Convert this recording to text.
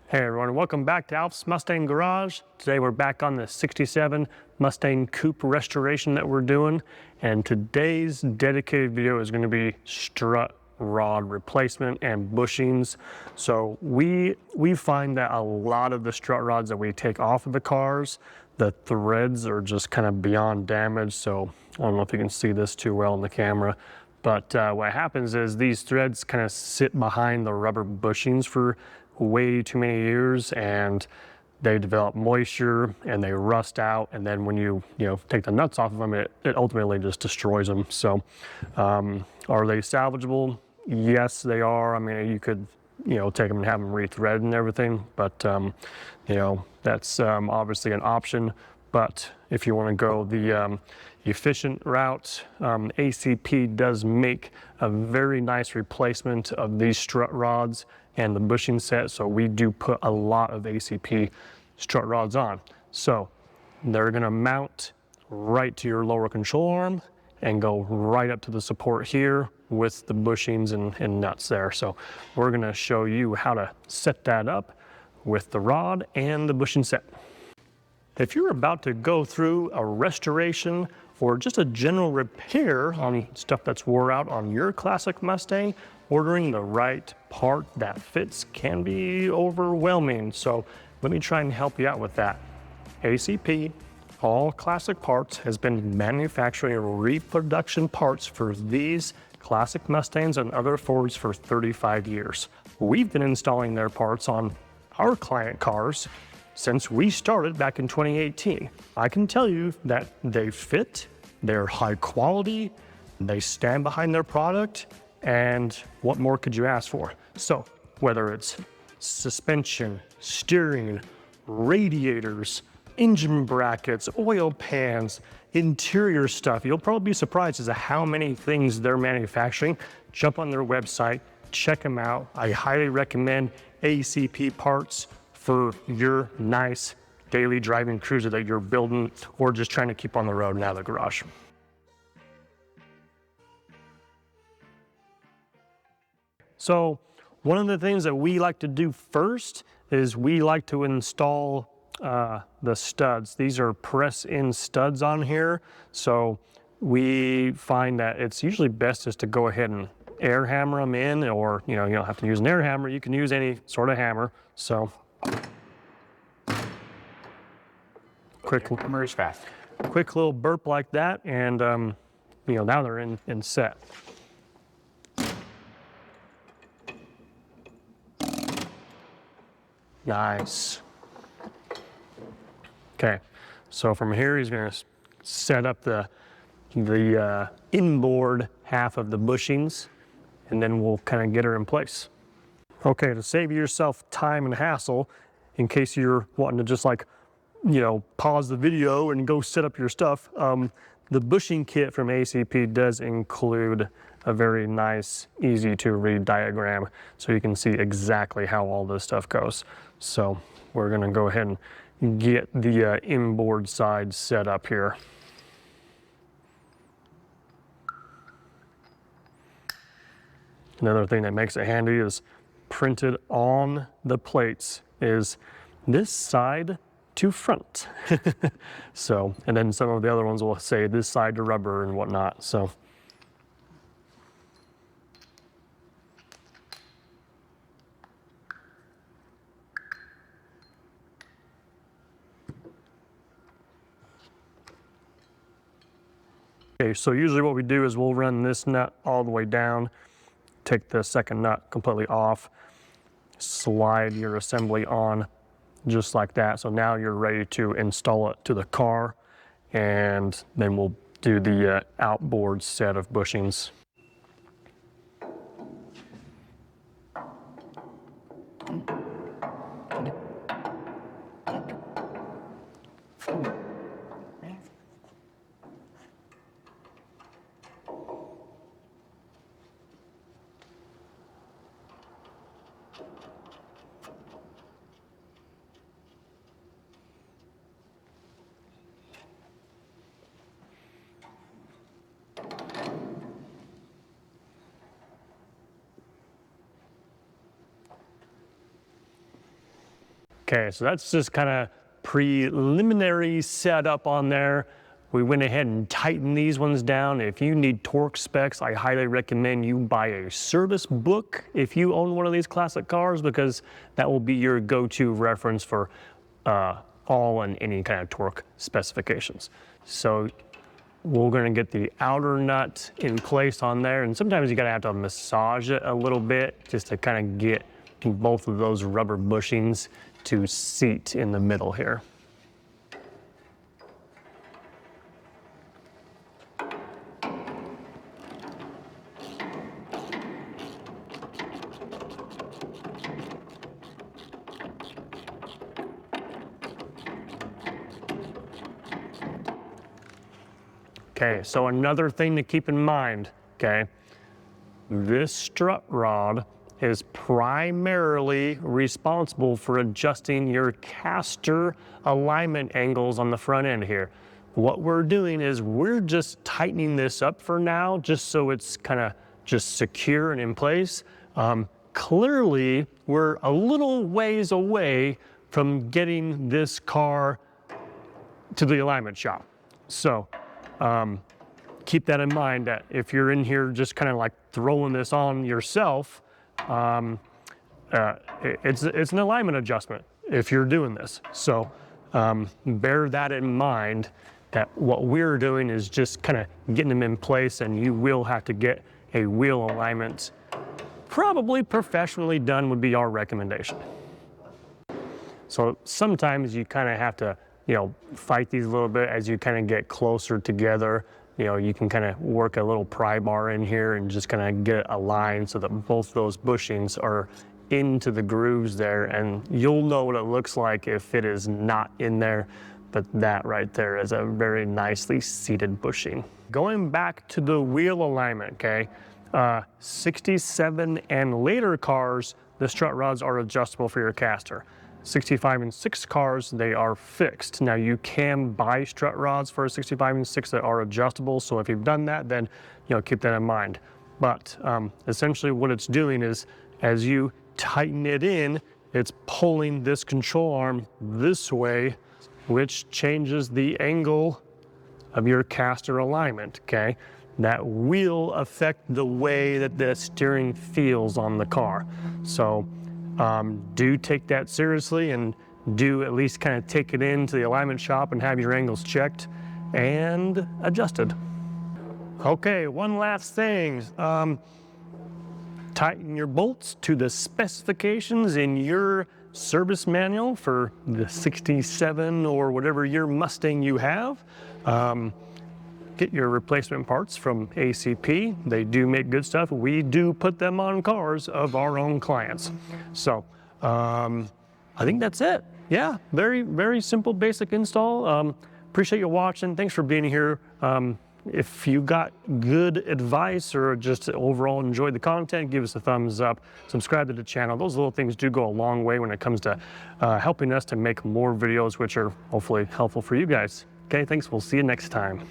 Hey everyone, welcome back to Alf's Mustang Garage. Today we're back on the 67 Mustang Coupe restoration that we're doing, and today's dedicated video is going to be strut rod replacement and bushings. So we find that a lot of the strut rods that we take off of the cars, the threads are just kind of beyond damage. So I don't know if you can see this too well in the camera, but what happens is these threads kind of sit behind the rubber bushings for way too many years, and they develop moisture and they rust out, and then when you take the nuts off of them, it ultimately just destroys them. So are they salvageable? Yes, they are. I mean, you could take them and have them rethreaded and everything, but that's obviously an option. But if you want to go the efficient route, ACP does make a very nice replacement of these strut rods and the bushing set. So we do put a lot of ACP strut rods on. So they're going to mount right to your lower control arm and go right up to the support here with the bushings and nuts there. So we're going to show you how to set that up with the rod and the bushing set. If you're about to go through a restoration or just a general repair on stuff that's wore out on your classic Mustang, ordering the right part that fits can be overwhelming. So let me try and help you out with that. ACP, All Classic Parts, has been manufacturing reproduction parts for these classic Mustangs and other Fords for 35 years. We've been installing their parts on our client cars since we started back in 2018. I can tell you that they fit, they're high quality, they stand behind their product, and what more could you ask for? So whether it's suspension, steering, radiators, engine brackets, oil pans, interior stuff, you'll probably be surprised as to how many things they're manufacturing. Jump on their website, check them out. I highly recommend ACP Parts for your nice daily driving cruiser that you're building or just trying to keep on the road and out of the garage. So one of the things that we like to do first is we like to install the studs. These are press-in studs on here. So we find that it's usually best just to go ahead and air hammer them in, or you don't have to use an air hammer. You can use any sort of hammer. So quick little burp like that, and now they're in set. Nice. Okay, so from here he's going to set up the inboard half of the bushings, and then we'll kind of get her in place. Okay, to save yourself time and hassle, in case you're wanting to just pause the video and go set up your stuff, the bushing kit from ACP does include a very nice, easy to read diagram, so you can see exactly how all this stuff goes. So we're going to go ahead and get the inboard side set up here. Another thing that makes it handy is printed on the plates is this side to front. So, and then some of the other ones will say this side to rubber and whatnot. So okay, so usually what we do is we'll run this nut all the way down, take the second nut completely off, slide your assembly on just like that. So now you're ready to install it to the car, and then we'll do the outboard set of bushings. Okay, so that's just kind of preliminary setup on there. We went ahead and tightened these ones down. If you need torque specs, I highly recommend you buy a service book if you own one of these classic cars, because that will be your go-to reference for all and any kind of torque specifications. So we're going to get the outer nut in place on there, and sometimes you gotta have to massage it a little bit just to kind of get both of those rubber bushings to seat in the middle here. Okay, so another thing to keep in mind, okay, this strut rod is primarily responsible for adjusting your caster alignment angles on the front end here. What we're doing is we're just tightening this up for now, just so it's kind of just secure and in place. Clearly, we're a little ways away from getting this car to the alignment shop. So keep that in mind, that if you're in here just kind of like throwing this on yourself, it's an alignment adjustment if you're doing this. So bear that in mind, that what we're doing is just kind of getting them in place, and you will have to get a wheel alignment. Probably professionally done would be our recommendation. So sometimes you kind of have to, you know, fight these a little bit as you kind of get closer together. You know, you can kind of work a little pry bar in here and just kind of get it aligned so that both those bushings are into the grooves there, and you'll know what it looks like if it is not in there. But that right there is a very nicely seated bushing. Going back to the wheel alignment, okay, 67 and later cars, the strut rods are adjustable for your caster. 65 and 6 cars, they are fixed. Now you can buy strut rods for a 65 and 6 that are adjustable, so if you've done that, then keep that in mind. But essentially what it's doing is, as you tighten it in, it's pulling this control arm this way, which changes the angle of your caster alignment, okay? That will affect the way that the steering feels on the car. So do take that seriously, and do at least kind of take it into the alignment shop and have your angles checked and adjusted. Okay, one last thing. Tighten your bolts to the specifications in your service manual for the 67 or whatever year Mustang you have. Get your replacement parts from ACP. They do make good stuff. We do put them on cars of our own clients. So I think that's it. Yeah, very, very simple, basic install. Appreciate you watching. Thanks for being here. If you got good advice or just overall enjoyed the content, give us a thumbs up, subscribe to the channel. Those little things do go a long way when it comes to helping us to make more videos, which are hopefully helpful for you guys. Okay, thanks. We'll see you next time.